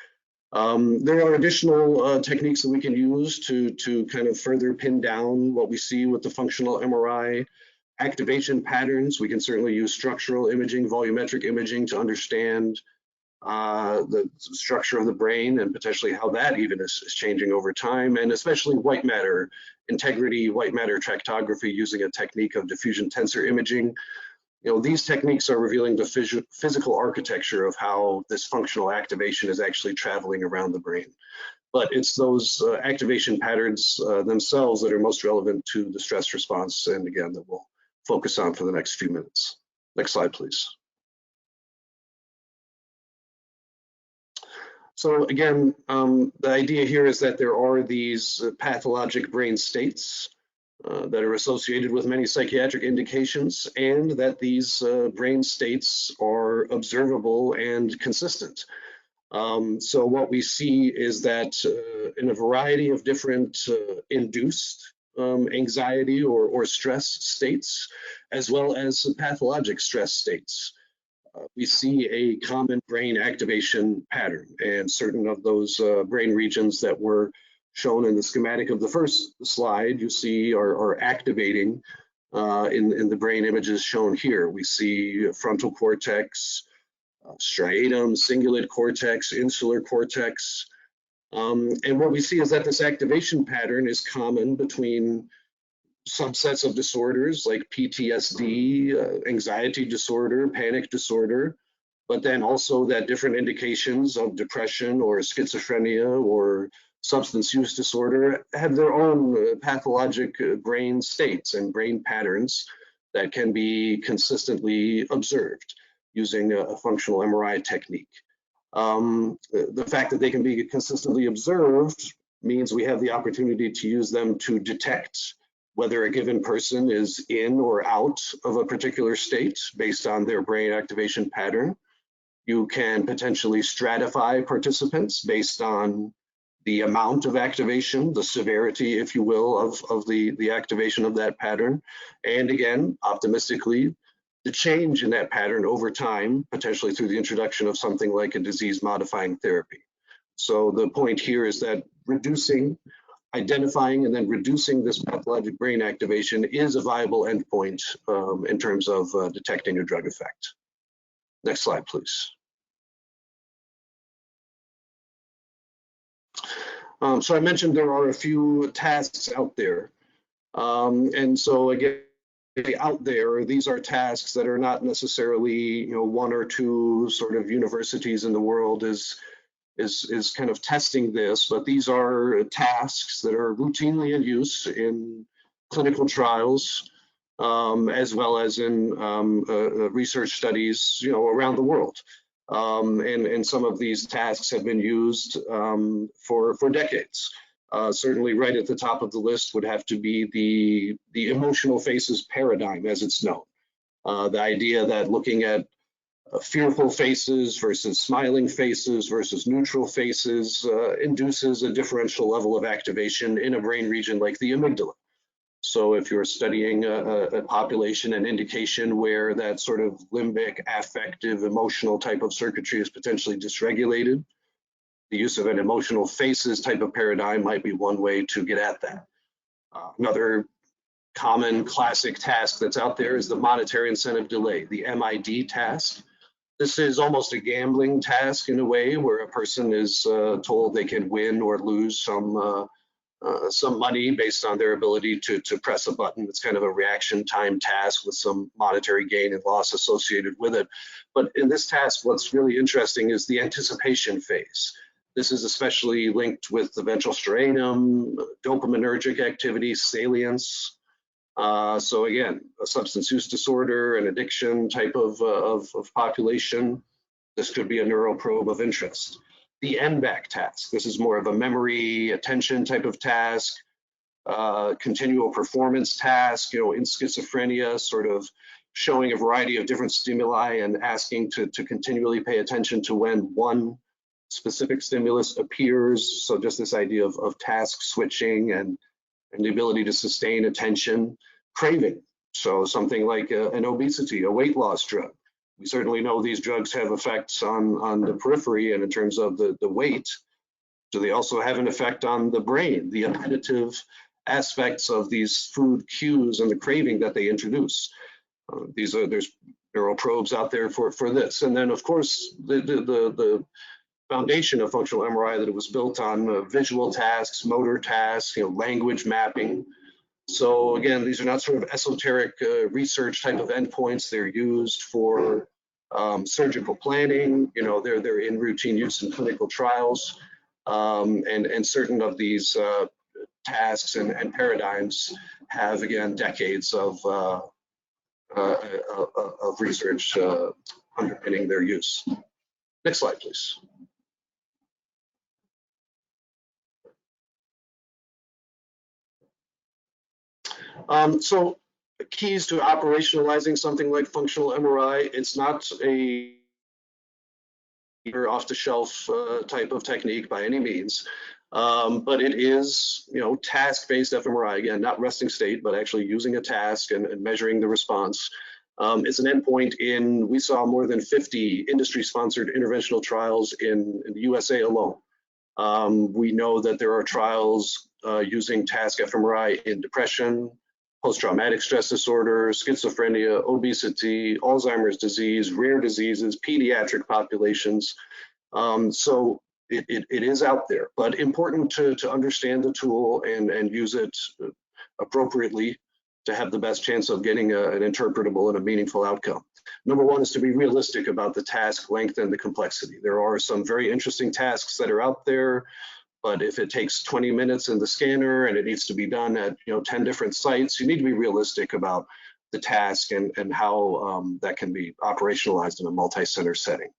There are additional techniques that we can use to kind of further pin down what we see with the functional MRI activation patterns. We can certainly use structural imaging, volumetric imaging to understand the structure of the brain and potentially how that even is changing over time, and especially white matter integrity, white matter tractography using a technique of diffusion tensor imaging. You know, these techniques are revealing the physical architecture of how this functional activation is actually traveling around the brain. But it's those activation patterns themselves that are most relevant to the stress response, and again, that we'll focus on for the next few minutes. Next slide, please. So again, the idea here is that there are these pathologic brain states that are associated with many psychiatric indications, and that these brain states are observable and consistent. So what we see is that in a variety of different induced anxiety or stress states, as well as pathologic stress states, we see a common brain activation pattern, and certain of those brain regions that were shown in the schematic of the first slide, you see are activating in the brain images shown here. We see frontal cortex, striatum, cingulate cortex, insular cortex. And what we see is that this activation pattern is common between subsets of disorders like PTSD, anxiety disorder, panic disorder, but then also that different indications of depression or schizophrenia or substance use disorder have their own pathologic brain states and brain patterns that can be consistently observed using a functional MRI technique. The fact that they can be consistently observed means we have the opportunity to use them to detect whether a given person is in or out of a particular state based on their brain activation pattern. You can potentially stratify participants based on the amount of activation, the severity, if you will, of the activation of that pattern. And again, optimistically, the change in that pattern over time, potentially through the introduction of something like a disease-modifying therapy. So the point here is that identifying and then reducing this pathologic brain activation is a viable endpoint in terms of detecting a drug effect. Next slide, please. So I mentioned there are a few tasks out there. And so again, out there, these are tasks that are not necessarily, one or two sort of universities in the world is kind of testing this, but these are tasks that are routinely in use in clinical trials, as well as in research studies, around the world. And some of these tasks have been used for decades. Certainly right at the top of the list would have to be the emotional faces paradigm, as it's known. The idea that looking at fearful faces versus smiling faces versus neutral faces induces a differential level of activation in a brain region like the amygdala. So if you're studying a population, an indication where that sort of limbic, affective, emotional type of circuitry is potentially dysregulated, the use of an emotional faces type of paradigm might be one way to get at that. Another common classic task that's out there is the monetary incentive delay, the MID task. This is almost a gambling task in a way, where a person is told they can win or lose some money based on their ability to press a button. It's kind of a reaction time task with some monetary gain and loss associated with it. But in this task, what's really interesting is the anticipation phase. This is especially linked with the ventral striatum, dopaminergic activity, salience. So again, a substance use disorder, an addiction type of population, this could be a neuroprobe of interest. The NBAC task, this is more of a memory, attention type of task, continual performance task, in schizophrenia, sort of showing a variety of different stimuli and asking to continually pay attention to when one specific stimulus appears. So just this idea of task switching and the ability to sustain attention. Craving, so something like an obesity, a weight loss drug. We certainly know these drugs have effects on the periphery and in terms of the weight. Do they also have an effect on the brain, the appetitive aspects of these food cues and the craving that they introduce? There's neuroprobes out there for this. And then of course, the foundation of functional MRI that it was built on visual tasks, motor tasks, language mapping. So again, these are not sort of esoteric research type of endpoints. They're used for surgical planning. They're in routine use in clinical trials. And certain of these tasks and paradigms have, again, decades of research underpinning their use. Next slide, please. So keys to operationalizing something like functional MRI, it's not a off-the-shelf type of technique by any means, but it is, task-based fMRI, again, not resting state, but actually using a task and measuring the response. It's an endpoint we saw more than 50 industry-sponsored interventional trials in the USA alone. We know that there are trials using task fMRI in depression, post-traumatic stress disorder, schizophrenia, obesity, Alzheimer's disease, rare diseases, pediatric populations. So it is out there, but important to understand the tool and use it appropriately to have the best chance of getting an interpretable and a meaningful outcome. Number one is to be realistic about the task length and the complexity. There are some very interesting tasks that are out there, but if it takes 20 minutes in the scanner and it needs to be done at 10 different sites, you need to be realistic about the task and how that can be operationalized in a multi-center setting.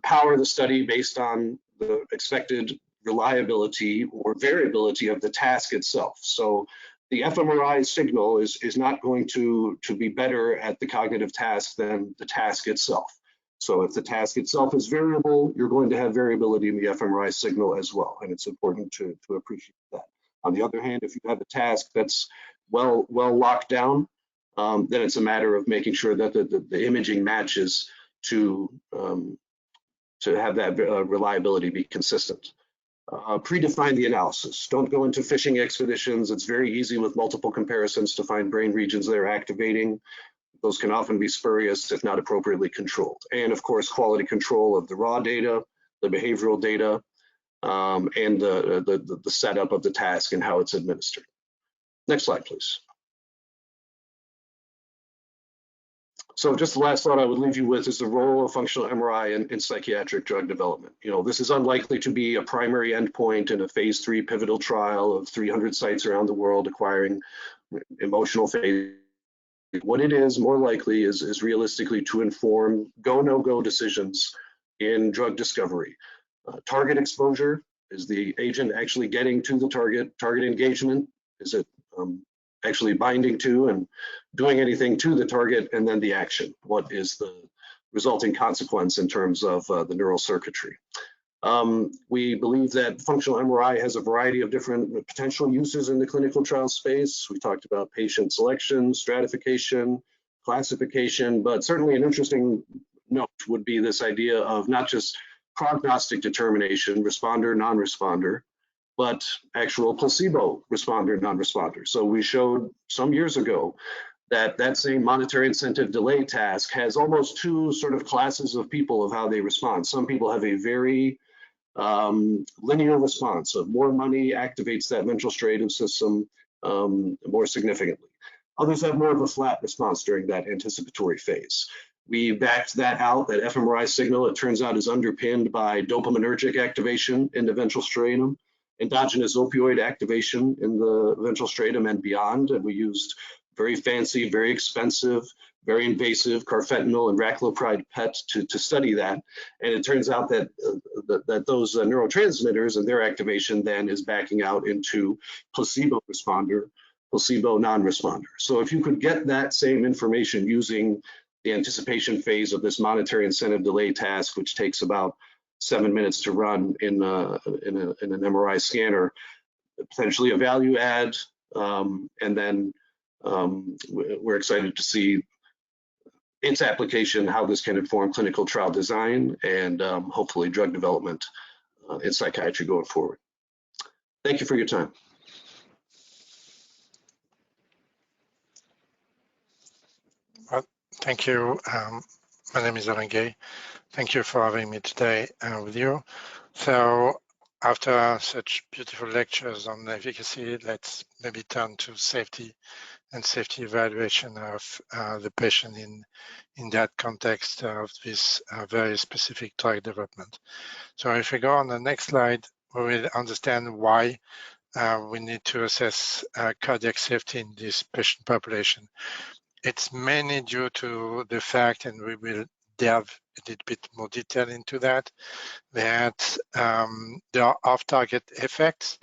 Power the study based on the expected reliability or variability of the task itself. So the fMRI signal is not going to be better at the cognitive task than the task itself. So if the task itself is variable, you're going to have variability in the fMRI signal as well, and it's important to appreciate that. On the other hand, if you have a task that's well locked down, then it's a matter of making sure that the imaging matches to have that reliability be consistent. Predefine the analysis. Don't go into fishing expeditions. It's very easy with multiple comparisons to find brain regions that are activating. Those can often be spurious if not appropriately controlled. And of course, quality control of the raw data, the behavioral data, and the setup of the task and how it's administered. Next slide, please. So just the last thought I would leave you with is the role of functional MRI in psychiatric drug development. This is unlikely to be a primary endpoint in a phase 3 pivotal trial of 300 sites around the world acquiring emotional phase. What it is more likely is realistically to inform go, no go decisions in drug discovery. Target exposure, is the agent actually getting to the target? Target engagement, is it actually binding to and doing anything to the target? And then the action, what is the resulting consequence in terms of the neural circuitry? We believe that functional MRI has a variety of different potential uses in the clinical trial space. We talked about patient selection, stratification, classification, but certainly an interesting note would be this idea of not just prognostic determination, responder, non-responder, but actual placebo responder, non-responder. So we showed some years ago that same monetary incentive delay task has almost two sort of classes of people of how they respond. Some people have a very linear response of more money activates that ventral striatum system more significantly. Others have more of a flat response during that anticipatory phase. We backed that out, that fMRI signal, it turns out, is underpinned by dopaminergic activation in the ventral striatum, endogenous opioid activation in the ventral striatum and beyond. And we used very fancy, very expensive, very invasive carfentanil and raclopride PET to study that. And it turns out that those neurotransmitters and their activation then is backing out into placebo responder, placebo non-responder. So if you could get that same information using the anticipation phase of this monetary incentive delay task, which takes about 7 minutes to run in an MRI scanner, potentially a value add, and then we're excited to see its application, how this can inform clinical trial design and hopefully drug development in psychiatry going forward. Thank you for your time. Well, thank you. My name is Alain Gay. Thank you for having me today with you. So after such beautiful lectures on efficacy, let's maybe turn to safety and safety evaluation of the patient in that context of this very specific drug development. So if we go on the next slide, we will understand why we need to assess cardiac safety in this patient population. It's mainly due to the fact, and we will delve a little bit more detail into that, that there are off-target effects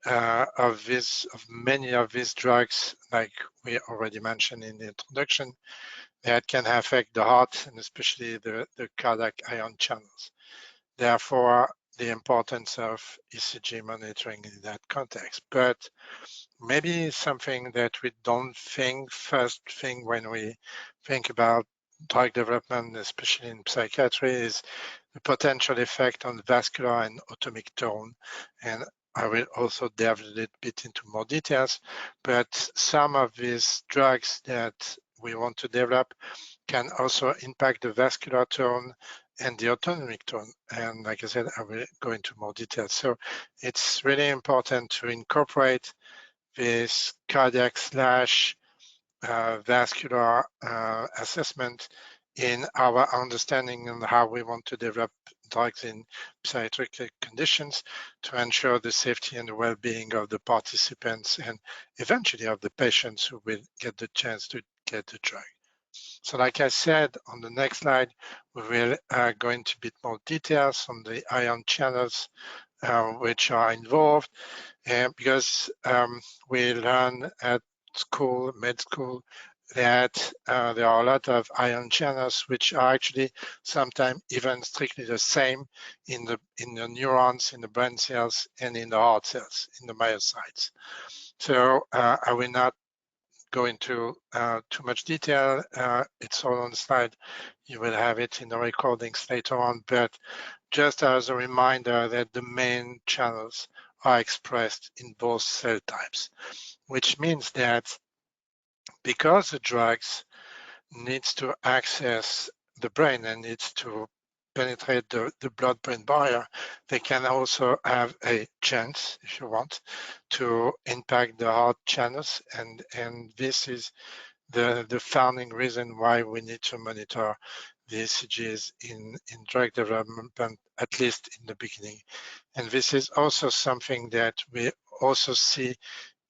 of many of these drugs, like we already mentioned in the introduction, that can affect the heart and especially the cardiac ion channels. Therefore, the importance of ECG monitoring in that context. But maybe something that we don't think first thing when we think about drug development, especially in psychiatry, is the potential effect on vascular and autonomic tone. And I will also delve a little bit into more details, but some of these drugs that we want to develop can also impact the vascular tone and the autonomic tone. And like I said, I will go into more details. So it's really important to incorporate this cardiac slash vascular assessment in our understanding and how we want to develop drugs in psychiatric conditions to ensure the safety and the well-being of the participants and eventually of the patients who will get the chance to get the drug. So like I said, on the next slide, we will go into a bit more details on the ion channels which are involved, because we learn at school, med school, that there are a lot of ion channels which are actually sometimes even strictly the same in the neurons, in the brain cells, and in the heart cells, in the myocytes. So I will not go into too much detail. It's all on the slide. You will have it in the recordings later on, but just as a reminder that the main channels are expressed in both cell types, which means that because the drugs needs to access the brain and needs to penetrate the blood-brain barrier, they can also have a chance, if you want, to impact the heart channels. And this is the founding reason why we need to monitor the ECGs in drug development, at least in the beginning. And this is also something that we also see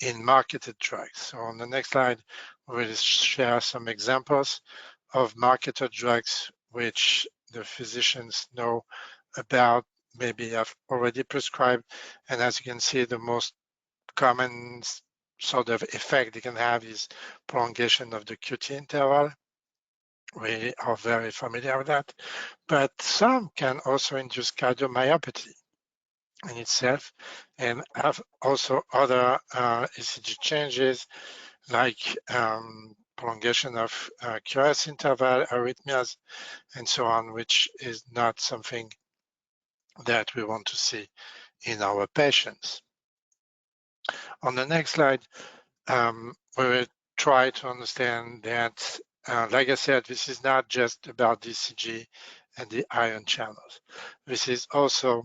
in marketed drugs. So on the next slide, we will share some examples of marketed drugs which the physicians know about, maybe have already prescribed. And as you can see, the most common sort of effect they can have is prolongation of the QT interval. We are very familiar with that, but some can also induce cardiomyopathy in itself and have also other ECG changes like prolongation of QRS interval, arrhythmias, and so on, which is not something that we want to see in our patients. On the next slide, we will try to understand that, like I said, this is not just about the ECG and the ion channels. This is also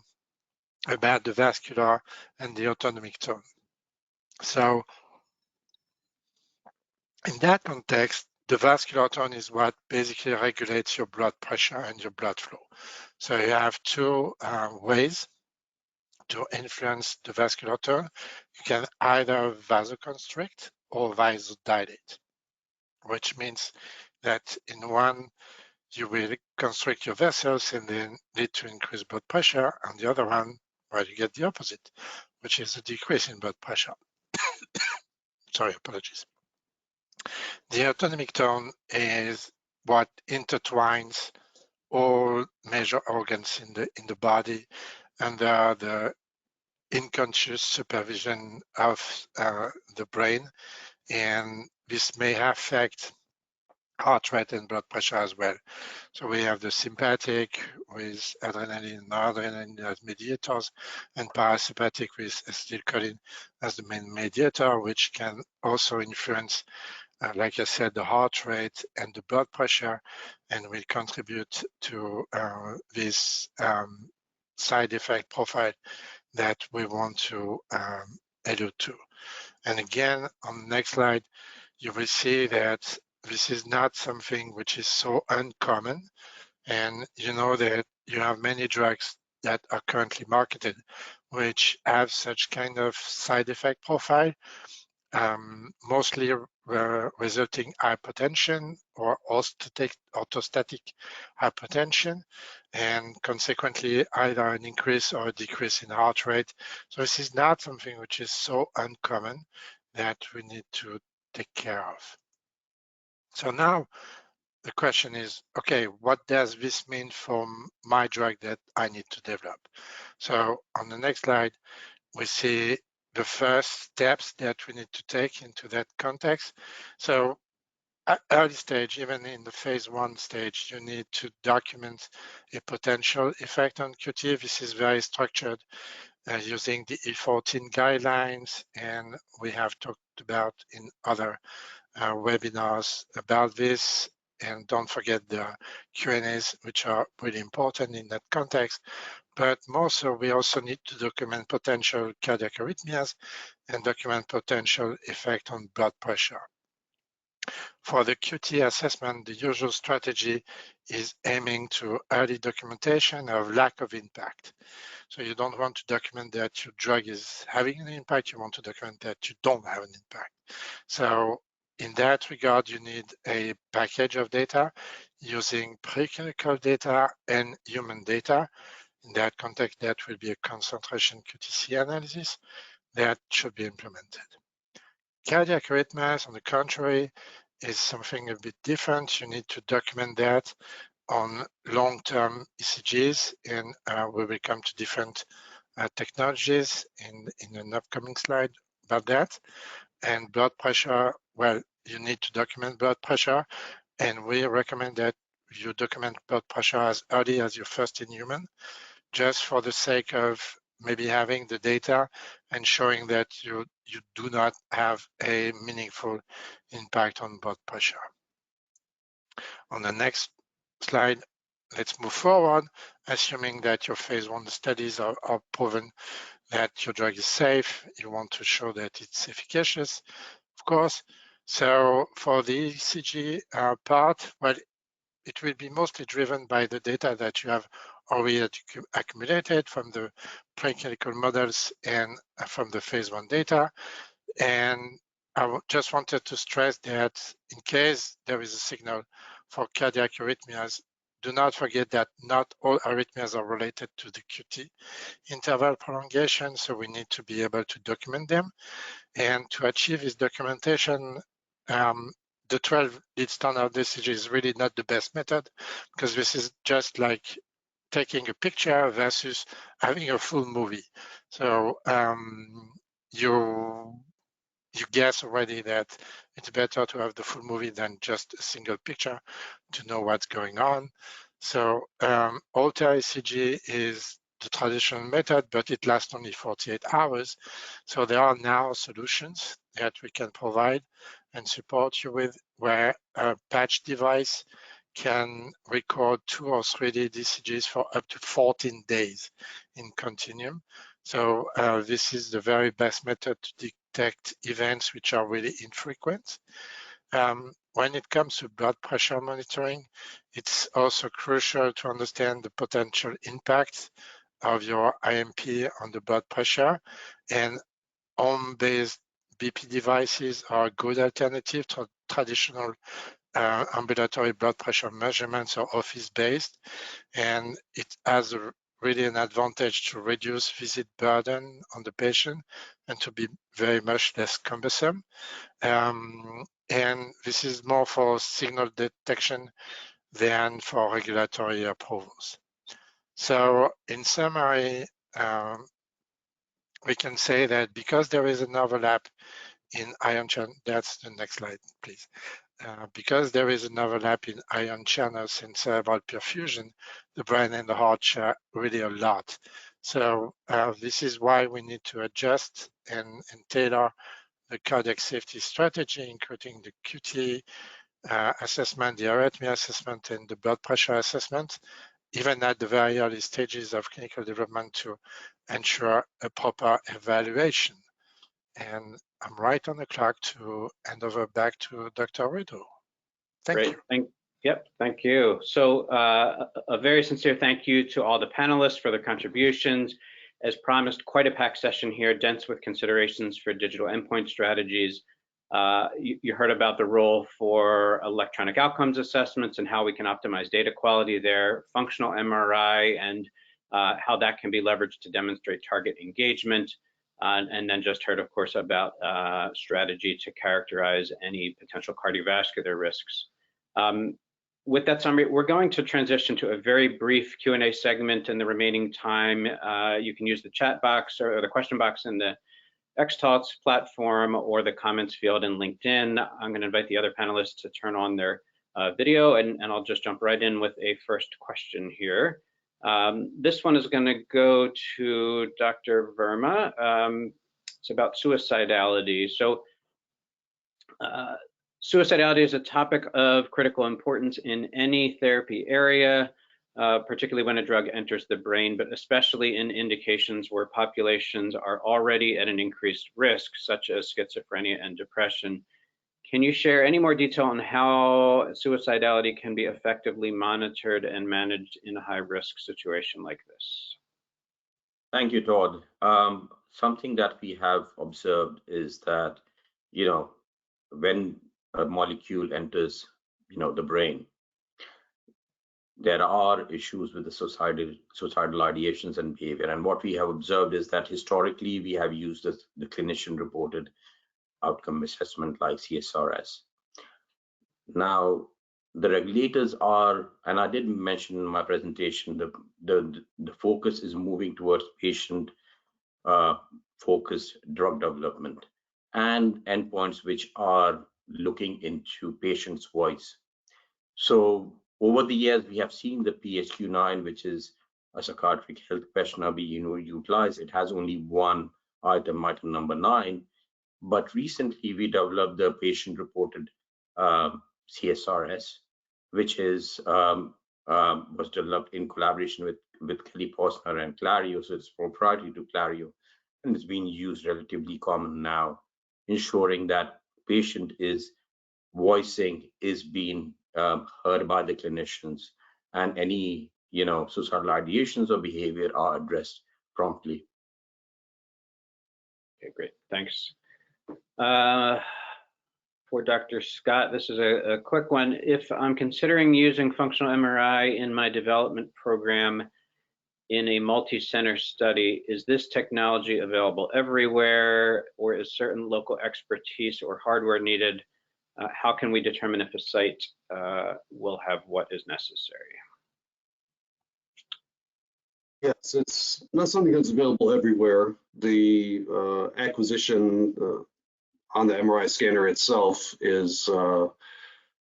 about the vascular and the autonomic tone. So in that context, the vascular tone is what basically regulates your blood pressure and your blood flow. So you have two ways to influence the vascular tone. You can either vasoconstrict or vasodilate, which means that in one, you will constrict your vessels and then lead to increased blood pressure. On the other one, well, you get the opposite, which is a decrease in blood pressure. Sorry, apologies. The autonomic tone is what intertwines all major organs in the body under the unconscious supervision of the brain, and this may affect heart rate and blood pressure as well. So we have the sympathetic with adrenaline and noradrenaline as mediators, and parasympathetic with acetylcholine as the main mediator, which can also influence, like I said, the heart rate and the blood pressure, and will contribute to this side effect profile that we want to allude to. And again, on the next slide, you will see that this is not something which is so uncommon. And you know that you have many drugs that are currently marketed which have such kind of side effect profile, mostly resulting hypertension or orthostatic hypertension, and consequently either an increase or a decrease in heart rate. So this is not something which is so uncommon that we need to take care of. So now the question is, okay, what does this mean for my drug that I need to develop? So on the next slide, we see the first steps that we need to take into that context. So at early stage, even in the phase 1 stage, you need to document a potential effect on QT. This is very structured using the E14 guidelines, and we have talked about in other webinars about this. And don't forget the Q&As, which are really important in that context. But more so, we also need to document potential cardiac arrhythmias and document potential effect on blood pressure. For the QT assessment, the usual strategy is aiming to early documentation of lack of impact. So you don't want to document that your drug is having an impact, you want to document that you don't have an impact. So in that regard, you need a package of data using preclinical data and human data. In that context, that will be a concentration QTc analysis that should be implemented. Cardiac arrhythmias, on the contrary, is something a bit different. You need to document that on long-term ECGs, and we will come to different technologies in an upcoming slide about that. And blood pressure, well, you need to document blood pressure, and we recommend that you document blood pressure as early as your first in human, just for the sake of maybe having the data and showing that you do not have a meaningful impact on blood pressure. On the next slide, let's move forward, assuming that your phase 1 studies are proven that your drug is safe. You want to show that it's efficacious, of course. So for the ECG part, well, it will be mostly driven by the data that you have already accumulated from the preclinical models and from the phase 1 data. And I just wanted to stress that in case there is a signal for cardiac arrhythmias, do not forget that not all arrhythmias are related to the QT interval prolongation, so we need to be able to document them. And to achieve this documentation, the 12-lead standard ECG is really not the best method, because this is just like taking a picture versus having a full movie. So you guess already that it's better to have the full movie than just a single picture to know what's going on. So Holter ECG is the traditional method, but it lasts only 48 hours. So there are now solutions that we can provide and support you with, where a patch device can record 2 or 3D ECGs for up to 14 days in continuum. So this is the very best method to detect events which are really infrequent. When it comes to blood pressure monitoring, it's also crucial to understand the potential impact of your IMP on the blood pressure, and home-based BP devices are a good alternative to traditional ambulatory blood pressure measurements or office-based, and it has really an advantage to reduce visit burden on the patient and to be very much less cumbersome. And this is more for signal detection than for regulatory approvals. So in summary, we can say that because there is an overlap in ion channel, that's the next slide, please. Because there is an overlap in ion channels in cerebral perfusion, the brain and the heart share really a lot. So this is why we need to adjust and tailor the cardiac safety strategy, including the QT assessment, the arrhythmia assessment, and the blood pressure assessment, even at the very early stages of clinical development, to ensure a proper evaluation. And I'm right on the clock to hand over back to Dr. Rideau. Thank you. Thank you. So a very sincere thank you to all the panelists for their contributions. As promised, quite a packed session here, dense with considerations for digital endpoint strategies. You heard about the role for electronic outcomes assessments and how we can optimize data quality there, functional MRI, and how that can be leveraged to demonstrate target engagement. And then just heard, of course, about strategy to characterize any potential cardiovascular risks. With that summary, we're going to transition to a very brief Q&A segment in the remaining time. You can use the chat box or the question box in the XTalks platform or the comments field in LinkedIn. I'm going to invite the other panelists to turn on their video, and I'll just jump right in with a first question here. This one is going to go to Dr. Verma. It's about suicidality. So suicidality is a topic of critical importance in any therapy area, particularly when a drug enters the brain, but especially in indications where populations are already at an increased risk, such as schizophrenia and depression. Can you share any more detail on how suicidality can be effectively monitored and managed in a high-risk situation like this? Thank you, Todd. Something that we have observed is that, when a molecule enters, the brain, there are issues with the suicidal ideations and behavior. And what we have observed is that historically we have used the clinician-reported outcome assessment like CSRS. Now, the regulators are, and I did mention in my presentation, the focus is moving towards patient-focused drug development and endpoints which are looking into patient's voice. So over the years, we have seen the PHQ-9, which is a psychiatric health questionnaire being utilized. It has only one item number 9. But recently, we developed the patient-reported CSRS, which was developed in collaboration with Kelly Posner and Clario. So it's proprietary to Clario, and it's being used relatively common now, ensuring that patient is voicing is being heard by the clinicians, and any suicidal ideations or behavior are addressed promptly. Okay, great, thanks. For Dr. Scott, this is a quick one. If I'm considering using functional MRI in my development program in a multi-center study, is this technology available everywhere, or is certain local expertise or hardware needed? How can we determine if a site will have what is necessary? Yes, it's not something that's available everywhere. The acquisition on the MRI scanner itself is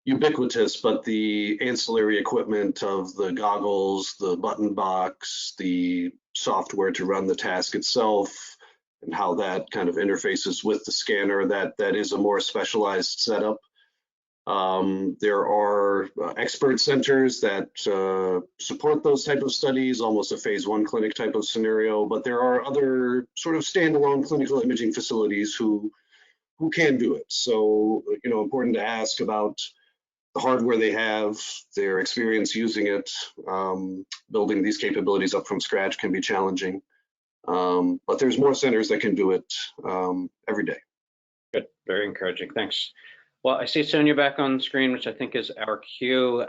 ubiquitous, but the ancillary equipment of the goggles, the button box, the software to run the task itself, and how that kind of interfaces with the scanner, that is a more specialized setup. There are expert centers that support those type of studies, almost a phase 1 clinic type of scenario, but there are other sort of standalone clinical imaging facilities who can do it. So, important to ask about the hardware they have, their experience using it. Building these capabilities up from scratch can be challenging, but there's more centers that can do it every day. Good, very encouraging, thanks. Well, I see Sonia back on screen, which I think is our cue.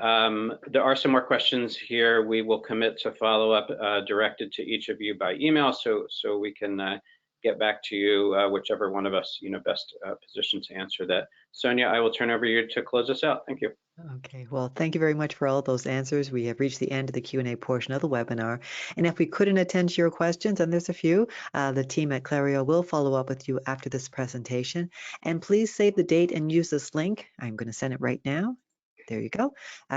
There are some more questions here. We will commit to follow up directed to each of you by email, so we can get back to you, whichever one of us best positioned to answer that. Sonia, I will turn over you to close us out. Thank you. Okay, well, thank you very much for all those answers. We have reached the end of the Q&A portion of the webinar. And if we couldn't attend to your questions, and there's a few, the team at Clario will follow up with you after this presentation. And please save the date and use this link. I'm going to send it right now. There you go.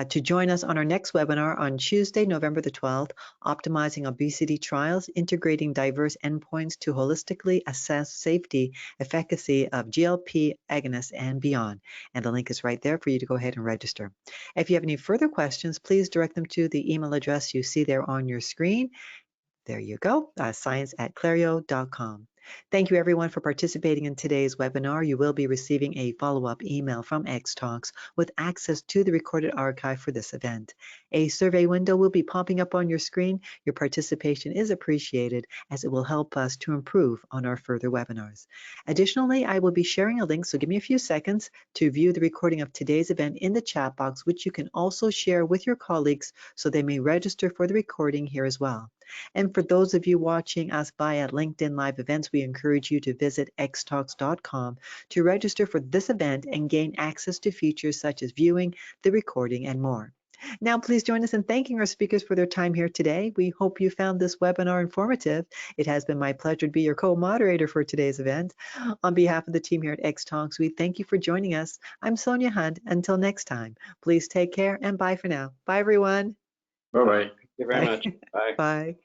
To join us on our next webinar on Tuesday, November the 12th, Optimizing Obesity Trials, Integrating Diverse Endpoints to Holistically Assess Safety, Efficacy of GLP Agonists and Beyond. And the link is right there for you to go ahead and register. If you have any further questions, please direct them to the email address you see there on your screen. There you go, science@clario.com. Thank you everyone for participating in today's webinar. You will be receiving a follow-up email from X-Talks with access to the recorded archive for this event. A survey window will be popping up on your screen. Your participation is appreciated as it will help us to improve on our further webinars. Additionally, I will be sharing a link, so give me a few seconds to view the recording of today's event in the chat box, which you can also share with your colleagues so they may register for the recording here as well. And for those of you watching us via LinkedIn Live events, we encourage you to visit xtalks.com to register for this event and gain access to features such as viewing the recording and more. Now, please join us in thanking our speakers for their time here today. We hope you found this webinar informative. It has been my pleasure to be your co-moderator for today's event. On behalf of the team here at X-Talks, we thank you for joining us. I'm Sonia Hunt. Until next time, please take care and bye for now. Bye, everyone. Bye-bye. Thank you very much. Bye. Bye.